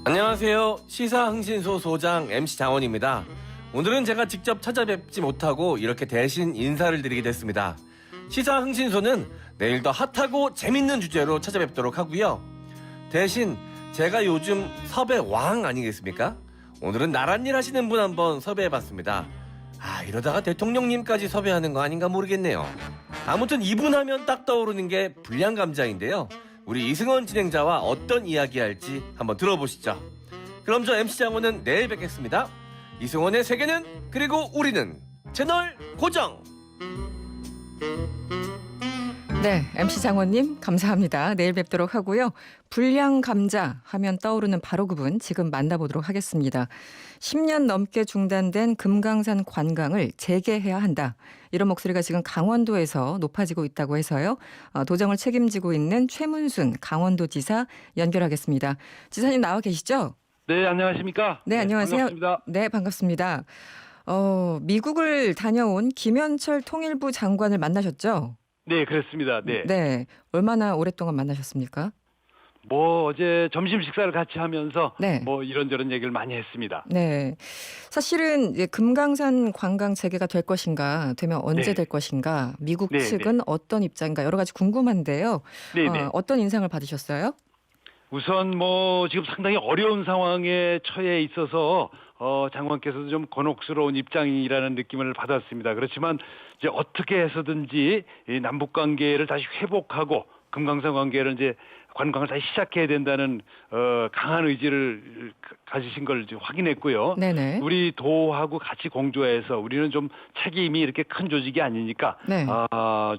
안녕하세요. 시사흥신소 소장 MC 장원입니다. 오늘은 제가 직접 찾아뵙지 못하고 이렇게 대신 인사를 드리게 됐습니다. 시사흥신소는 내일 더 핫하고 재밌는 주제로 찾아뵙도록 하고요. 대신 제가 요즘 섭외 왕 아니겠습니까? 오늘은 나란 일 하시는 분 한번 섭외해봤습니다. 이러다가 대통령님까지 섭외하는 거 아닌가 모르겠네요. 아무튼 이분 하면 딱 떠오르는 게 불량감자인데요. 우리 이승원 진행자와 어떤 이야기 할지 한번 들어보시죠. 그럼 저 MC 장원은 내일 뵙겠습니다. 이승원의 세계는 그리고 우리는 채널 고정. 네, MC 장원님 감사합니다. 내일 뵙도록 하고요. 불량감자 하면 떠오르는 바로 그분 지금 만나보도록 하겠습니다. 10년 넘게 중단된 금강산 관광을 재개해야 한다. 이런 목소리가 지금 강원도에서 높아지고 있다고 해서요. 도정을 책임지고 있는 최문순 강원도지사 연결하겠습니다. 지사님 나와 계시죠? 네, 안녕하십니까? 네, 안녕하세요. 반갑습니다. 네, 반갑습니다. 미국을 다녀온 김현철 통일부 장관을 만나셨죠? 네, 그렇습니다. 네. 네, 얼마나 오랫동안 만나셨습니까? 어제 점심 식사를 같이 하면서 네. 이런저런 얘기를 많이 했습니다. 네, 사실은 이제 금강산 관광 재개가 될 것인가, 되면 언제 네. 될 것인가, 미국 네, 측은 어떤 입장인가 여러 가지 궁금한데요. 네, 네. 어떤 인상을 받으셨어요? 우선 지금 상당히 어려운 상황에 처해 있어서 장관께서도 좀 곤혹스러운 입장이라는 느낌을 받았습니다. 그렇지만 이제 어떻게 해서든지 이 남북 관계를 다시 회복하고 금강산 관계를 이제 관광을 다시 시작해야 된다는 강한 의지를 가지신 걸 이제 확인했고요. 네네. 우리 도하고 같이 공조해서 우리는 좀 책임이 이렇게 큰 조직이 아니니까 네.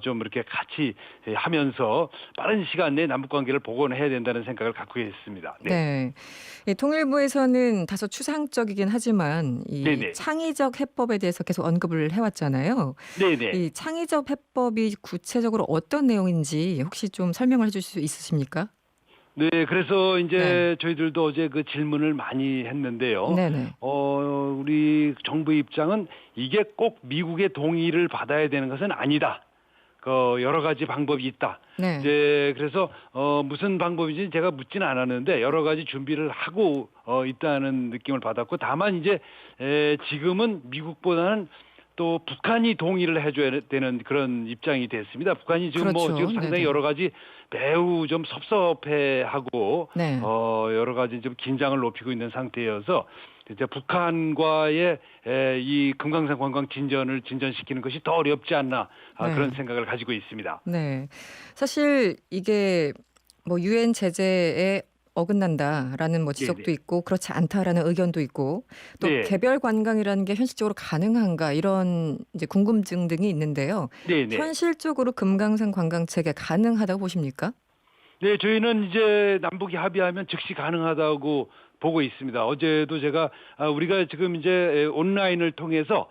좀 이렇게 같이 하면서 빠른 시간 내에 남북 관계를 복원해야 된다는 생각을 갖고 있습니다. 네. 네. 이 통일부에서는 다소 추상적이긴 하지만 이 네네. 창의적 해법에 대해서 계속 언급을 해왔잖아요. 네네. 이 창의적 해법이 구체적으로 어떤 내용인지 혹시 좀 설명을 해주실 수 있으십니까? 네, 그래서 이제 네. 저희들도 어제 그 질문을 많이 했는데요. 네네. 우리 정부 입장은 이게 꼭 미국의 동의를 받아야 되는 것은 아니다. 여러 가지 방법이 있다. 네. 이제 그래서 무슨 방법인지 제가 묻지는 않았는데 여러 가지 준비를 하고 있다는 느낌을 받았고, 다만 이제 지금은 미국보다는 또 북한이 동의를 해줘야 되는 그런 입장이 됐습니다. 북한이 지금 그렇죠. 지금 상당히 네네. 여러 가지 매우 좀 섭섭해하고 네. 여러 가지 좀 긴장을 높이고 있는 상태여서 이제 북한과의 이 금강산 관광 진전시키는 것이 더 어렵지 않나 네. 그런 생각을 가지고 있습니다. 네. 사실 이게 유엔 제재에 어긋난다라는 지적도 네네. 있고 그렇지 않다라는 의견도 있고 또 네. 개별 관광이라는 게 현실적으로 가능한가 이런 이제 궁금증 등이 있는데요. 네네. 현실적으로 금강산 관광 재개 가능하다고 보십니까? 네, 저희는 이제 남북이 합의하면 즉시 가능하다고 보고 있습니다. 어제도 제가 우리가 지금 이제 온라인을 통해서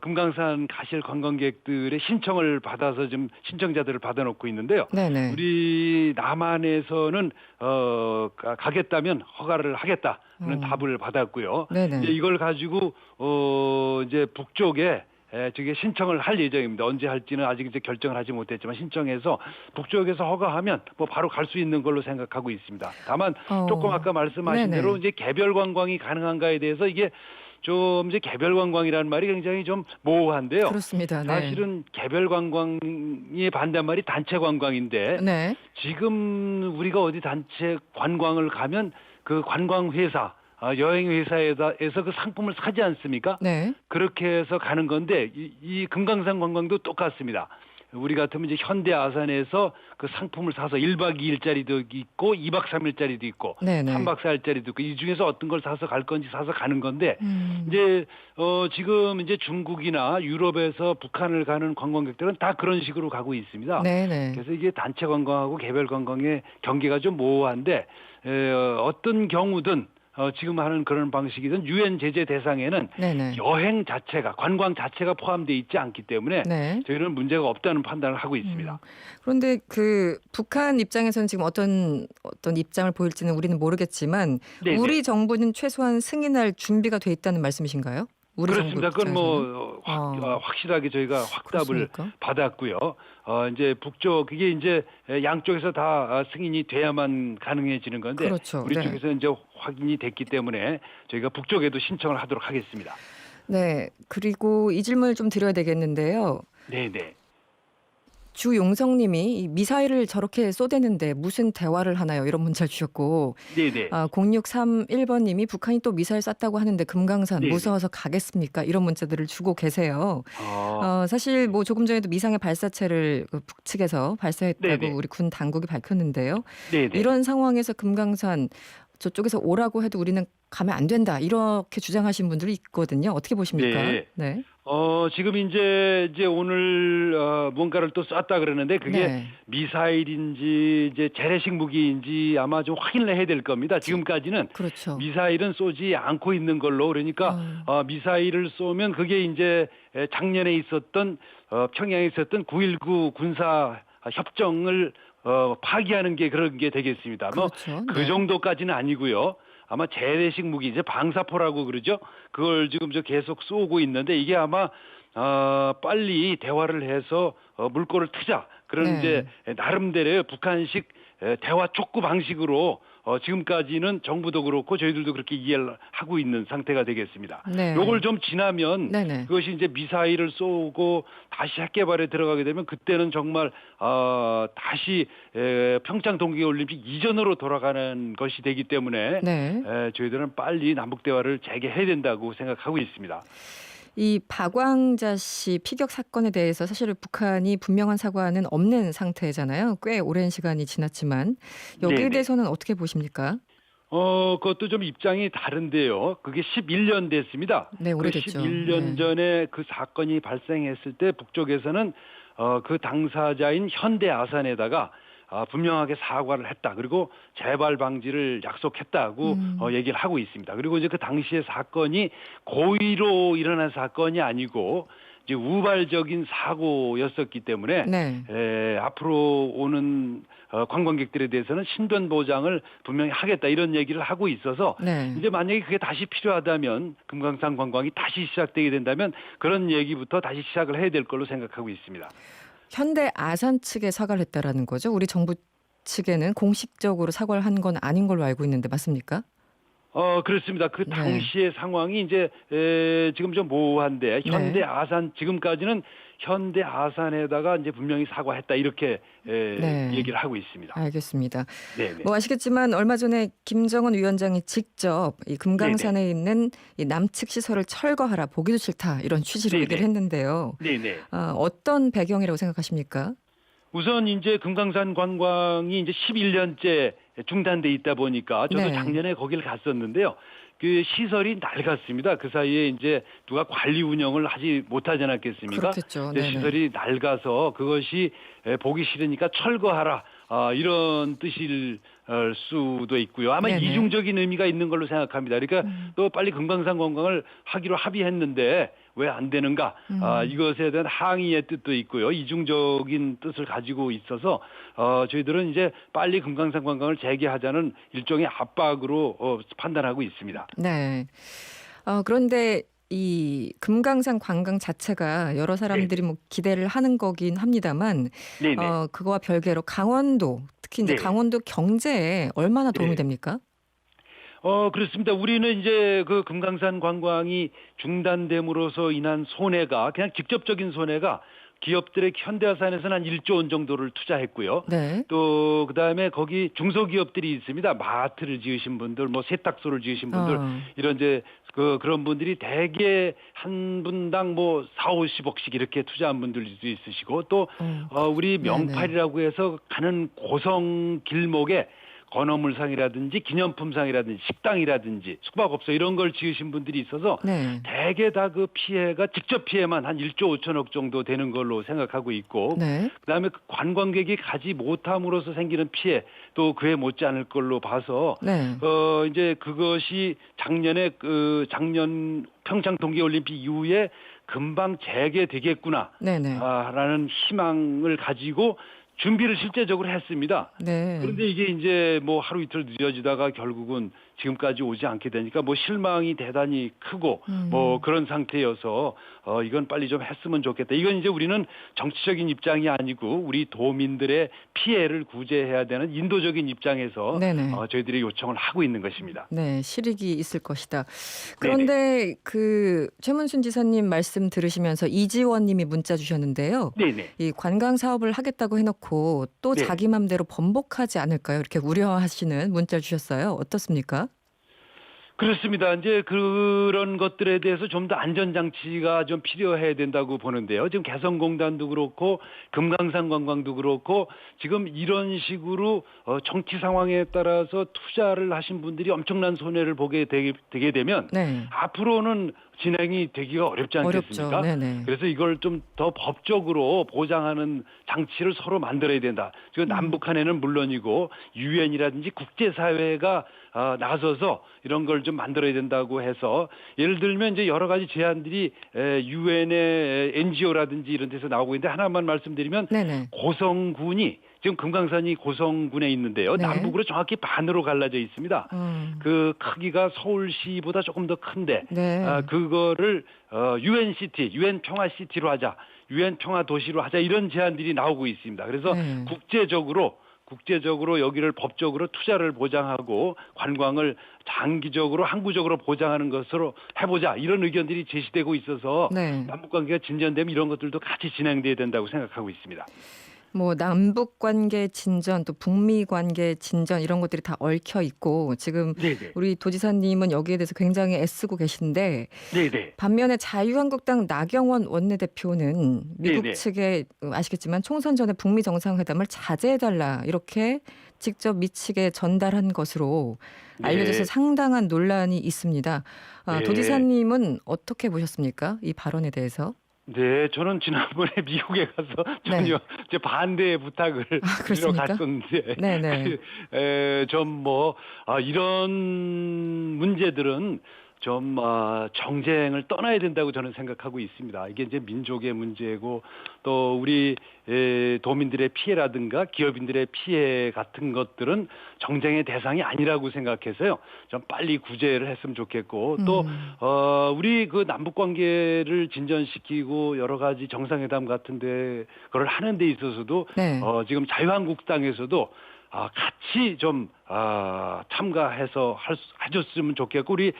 금강산 가실 관광객들의 신청을 받아서 지금 신청자들을 받아놓고 있는데요. 네네. 우리 남한에서는 가겠다면 허가를 하겠다는 답을 받았고요. 네네. 이제 이걸 가지고 이제 북쪽에 저게 신청을 할 예정입니다. 언제 할지는 아직 이제 결정을 하지 못했지만 신청해서 북쪽에서 허가하면 바로 갈 수 있는 걸로 생각하고 있습니다. 다만 조금 아까 말씀하신 네네. 대로 이제 개별 관광이 가능한가에 대해서 이게 좀 이제 개별 관광이라는 말이 굉장히 좀 모호한데요. 그렇습니다. 네. 사실은 개별 관광의 반대말이 단체 관광인데 네. 지금 우리가 어디 단체 관광을 가면 그 관광회사 여행회사에서 그 상품을 사지 않습니까? 네. 그렇게 해서 가는 건데 이 금강산 관광도 똑같습니다. 우리 같으면 이제 현대 아산에서 그 상품을 사서 1박 2일짜리도 있고 2박 3일짜리도 있고 네네. 3박 4일짜리도 있고 이 중에서 어떤 걸 사서 갈 건지 사서 가는 건데 음. 이제 지금 이제 중국이나 유럽에서 북한을 가는 관광객들은 다 그런 식으로 가고 있습니다. 네네. 그래서 이게 단체 관광하고 개별 관광의 경계가 좀 모호한데 어떤 경우든 지금 하는 그런 방식이든 유엔 제재 대상에는 네네. 여행 자체가 관광 자체가 포함되어 있지 않기 때문에 네. 저희는 문제가 없다는 판단을 하고 있습니다. 그런데 그 북한 입장에서는 지금 어떤 입장을 보일지는 우리는 모르겠지만 네네. 우리 정부는 최소한 승인할 준비가 돼 있다는 말씀이신가요? 우리 그렇습니다. 정부 그건 뭐 입장에서는? 확실하게 저희가 확답을 그렇습니까? 받았고요. 이제 북쪽 그게 이제 양쪽에서 다 승인이 돼야만 가능해지는 건데 그렇죠. 우리 네. 쪽에서 이제 확인이 됐기 때문에 저희가 북쪽에도 신청을 하도록 하겠습니다. 네. 그리고 이 질문을 좀 드려야 되겠는데요. 네네. 주용성님이 이 미사일을 저렇게 쏘대는데 무슨 대화를 하나요? 이런 문자를 주셨고, 네네. 0631번님이 북한이 또 미사일 쐈다고 하는데 금강산 네네. 무서워서 가겠습니까? 이런 문자들을 주고 계세요. 아, 사실 뭐 조금 전에도 미상의 발사체를 그 북측에서 발사했다고 네네. 우리 군 당국이 밝혔는데요. 네네. 이런 상황에서 금강산 저쪽에서 오라고 해도 우리는 가면 안 된다. 이렇게 주장하신 분들이 있거든요. 어떻게 보십니까? 네. 네. 지금 이제 오늘 뭔가를 또 쐈다 그러는데 그게 네. 미사일인지 이제 재래식 무기인지 아마 좀 확인을 해야 될 겁니다. 지금까지는 그렇죠. 미사일은 쏘지 않고 있는 걸로 그러니까 미사일을 쏘면 그게 이제 작년에 있었던 평양에 있었던 9.19 군사 협정을 파기하는 게 그런 게 되겠습니다. 그렇죠. 그 네. 정도까지는 아니고요. 아마 재래식 무기 이제 방사포라고 그러죠. 그걸 지금 저 계속 쏘고 있는데 이게 아마 빨리 대화를 해서 물꼬를 트자 그런 네. 이제 나름대로의 북한식 대화 촉구 방식으로 지금까지는 정부도 그렇고 저희들도 그렇게 이해를 하고 있는 상태가 되겠습니다. 네. 요걸 좀 지나면 네네. 그것이 이제 미사일을 쏘고 다시 핵 개발에 들어가게 되면 그때는 정말 다시 평창 동계올림픽 이전으로 돌아가는 것이 되기 때문에 네. 저희들은 빨리 남북 대화를 재개해야 된다고 생각하고 있습니다. 이 박광자 씨 피격 사건에 대해서 사실 북한이 분명한 사과는 없는 상태잖아요. 꽤 오랜 시간이 지났지만 여기에 네네. 대해서는 어떻게 보십니까? 그것도 좀 입장이 다른데요. 그게 11년 됐습니다. 네, 오래됐죠. 그 11년 네. 전에 그 사건이 발생했을 때 북쪽에서는 그 당사자인 현대 아산에다가 분명하게 사과를 했다. 그리고 재발 방지를 약속했다고 얘기를 하고 있습니다. 그리고 이제 그 당시에 사건이 고의로 일어난 사건이 아니고 이제 우발적인 사고였었기 때문에 네. 앞으로 오는 관광객들에 대해서는 신변 보장을 분명히 하겠다 이런 얘기를 하고 있어서 네. 이제 만약에 그게 다시 필요하다면 금강산 관광이 다시 시작되게 된다면 그런 얘기부터 다시 시작을 해야 될 걸로 생각하고 있습니다. 현대 아산 측에 사과를 했다라는 거죠. 우리 정부 측에는 공식적으로 사과를 한 건 아닌 걸로 알고 있는데 맞습니까? 그렇습니다. 그 네. 당시의 상황이 이제 지금 좀 모호한데 현대 아산 지금까지는 현대 아산에다가 이제 분명히 사과했다 이렇게 네. 얘기를 하고 있습니다. 알겠습니다. 네네. 뭐 아시겠지만 얼마 전에 김정은 위원장이 직접 이 금강산에 있는 이 남측 시설을 철거하라 보기도 싫다 이런 취지로 네네. 얘기를 했는데요. 네네. 어떤 배경이라고 생각하십니까? 우선 이제 금강산 관광이 이제 11년째 중단돼 있다 보니까 저도 네. 작년에 거기를 갔었는데요. 그 시설이 낡았습니다. 그 사이에 이제 누가 관리 운영을 하지 못하지 않았겠습니까? 그렇겠죠. 네네. 시설이 낡아서 그것이 보기 싫으니까 철거하라. 이런 뜻일 수도 있고요. 아마 네네. 이중적인 의미가 있는 걸로 생각합니다. 그러니까 또 빨리 금강산 관광을 하기로 합의했는데 왜 안 되는가? 이것에 대한 항의의 뜻도 있고요. 이중적인 뜻을 가지고 있어서 저희들은 이제 빨리 금강산 관광을 재개하자는 일종의 압박으로 판단하고 있습니다. 네. 그런데 이 금강산 관광 자체가 여러 사람들이 뭐 기대를 하는 거긴 합니다만 네네. 그거와 별개로 강원도 특히 이제 네. 강원도 경제에 얼마나 도움이 네. 됩니까? 그렇습니다. 우리는 이제 그 금강산 관광이 중단됨으로써 인한 손해가 그냥 직접적인 손해가 기업들의 현대아산에서는 한 1조 원 정도를 투자했고요. 네. 또 그다음에 거기 중소기업들이 있습니다. 마트를 지으신 분들, 뭐 세탁소를 지으신 분들 이런 이제 그런 분들이 대개 한 분당 뭐 4, 50억씩 이렇게 투자한 분들도 있으시고 또 우리 명팔이라고 해서 가는 고성 길목에 건어물상이라든지 기념품상이라든지 식당이라든지 숙박업소 이런 걸 지으신 분들이 있어서 네. 대개 다 그 피해가 직접 피해만 한 1조 5천억 정도 되는 걸로 생각하고 있고 네. 그다음에 그 관광객이 가지 못함으로써 생기는 피해 또 그에 못지 않을 걸로 봐서 네. 이제 그것이 작년 평창 동계올림픽 이후에 금방 재개되겠구나 네네. 라는 희망을 가지고 준비를 실제적으로 했습니다. 네. 그런데 이게 이제 뭐 하루 이틀 늦어지다가 결국은 지금까지 오지 않게 되니까 뭐 실망이 대단히 크고 뭐 그런 상태여서 이건 빨리 좀 했으면 좋겠다. 이건 이제 우리는 정치적인 입장이 아니고 우리 도민들의 피해를 구제해야 되는 인도적인 입장에서 네네. 저희들이 요청을 하고 있는 것입니다. 네, 실익이 있을 것이다. 그런데 그 최문순 지사님 말씀 들으시면서 이지원 님이 문자 주셨는데요. 네네. 이 관광 사업을 하겠다고 해놓고 또 네. 자기 맘대로 번복하지 않을까요? 이렇게 우려하시는 문자 주셨어요. 어떻습니까? 그렇습니다. 이제 그런 것들에 대해서 좀 더 안전장치가 좀 필요해야 된다고 보는데요. 지금 개성공단도 그렇고 금강산 관광도 그렇고 지금 이런 식으로 정치 상황에 따라서 투자를 하신 분들이 엄청난 손해를 보게 되게 되면 네. 앞으로는 진행이 되기가 어렵지 않겠습니까? 어렵죠. 네네. 그래서 이걸 좀 더 법적으로 보장하는 장치를 서로 만들어야 된다. 지금 남북한에는 물론이고 유엔이라든지 국제사회가 나서서 이런 걸 좀 만들어야 된다고 해서 예를 들면 이제 여러 가지 제안들이 유엔의 NGO라든지 이런 데서 나오고 있는데 하나만 말씀드리면 네네. 고성군이 지금 금강산이 고성군에 있는데요. 네. 남북으로 정확히 반으로 갈라져 있습니다. 그 크기가 서울시보다 조금 더 큰데 네. 그거를 UN 평화시티로 하자, UN 평화도시로 하자 이런 제안들이 나오고 있습니다. 그래서 네. 국제적으로 여기를 법적으로 투자를 보장하고 관광을 장기적으로 항구적으로 보장하는 것으로 해보자 이런 의견들이 제시되고 있어서 네. 남북관계가 진전되면 이런 것들도 같이 진행돼야 된다고 생각하고 있습니다. 뭐 남북 관계 진전 또 북미 관계 진전 이런 것들이 다 얽혀 있고 지금 네네. 우리 도지사님은 여기에 대해서 굉장히 애쓰고 계신데 네네. 반면에 자유한국당 나경원 원내대표는 미국 네네. 측에 아시겠지만 총선 전에 북미 정상회담을 자제해달라 이렇게 직접 미측에 전달한 것으로 알려져서 네. 상당한 논란이 있습니다. 네. 도지사님은 어떻게 보셨습니까? 이 발언에 대해서? 네, 저는 지난번에 미국에 가서 전혀 이제 반대의 부탁을 드리러 그렇습니까? 갔었는데, 네네. 이런 문제들은 좀 정쟁을 떠나야 된다고 저는 생각하고 있습니다. 이게 이제 민족의 문제고 또 우리 도민들의 피해라든가 기업인들의 피해 같은 것들은 정쟁의 대상이 아니라고 생각해서요. 좀 빨리 구제를 했으면 좋겠고 또 우리 그 남북 관계를 진전시키고 여러 가지 정상회담 같은데 그걸 하는 데 있어서도 네. 지금 자유한국당에서도 같이 좀 참가해서 해줬으면 좋겠고 우리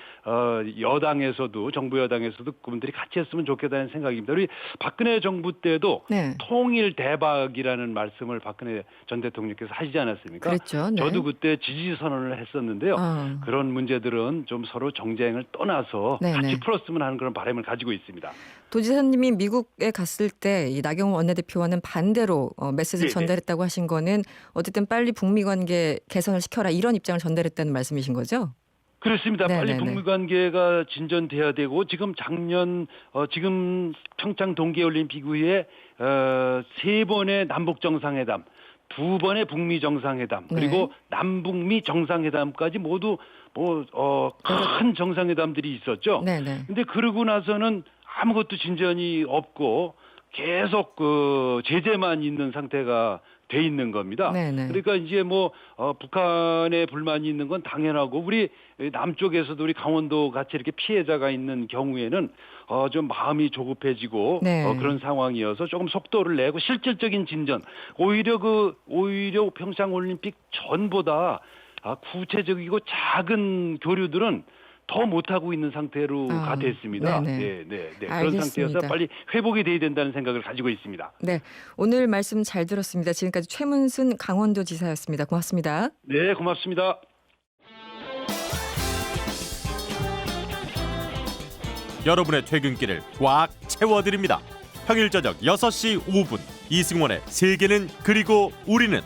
여당에서도 정부 여당에서도 그분들이 같이 했으면 좋겠다는 생각입니다. 우리 박근혜 정부 때도 네. 통일 대박이라는 말씀을 박근혜 전 대통령께서 하시지 않았습니까? 그랬죠. 네. 저도 그때 지지 선언을 했었는데요. 아. 그런 문제들은 좀 서로 정쟁을 떠나서 네네. 같이 풀었으면 하는 그런 바람을 가지고 있습니다. 도지사님이 미국에 갔을 때 이 나경원 원내대표와는 반대로 메시지를 네네. 전달했다고 하신 거는 어쨌든 빨리 북미 관계 개선을 시켜라 이런 입장을 전달했다는 말씀이신 거죠? 그렇습니다. 빨리 네네네. 북미 관계가 진전돼야 되고 지금 지금 평창 동계올림픽 후에 3번의 남북 정상회담, 2번의 북미 정상회담, 그리고 네. 남북미 정상회담까지 모두 큰 정상회담들이 있었죠. 네네. 근데 그러고 나서는 아무것도 진전이 없고 계속 그 제재만 있는 상태가 돼 있는 겁니다. 네네. 그러니까 이제 북한에 불만이 있는 건 당연하고 우리 남쪽에서도 우리 강원도 같이 이렇게 피해자가 있는 경우에는 좀 마음이 조급해지고 네. 그런 상황이어서 조금 속도를 내고 실질적인 진전 오히려 평창 올림픽 전보다 구체적이고 작은 교류들은 더 못하고 있는 상태로가 됐습니다. 네네. 네. 그런 알겠습니다. 상태여서 빨리 회복이 돼야 된다는 생각을 가지고 있습니다. 네, 오늘 말씀 잘 들었습니다. 지금까지 최문순 강원도지사였습니다. 고맙습니다. 네, 고맙습니다. 여러분의 퇴근길을 꽉 채워드립니다. 평일 저녁 6시 5분 이승원의 세계는 그리고 우리는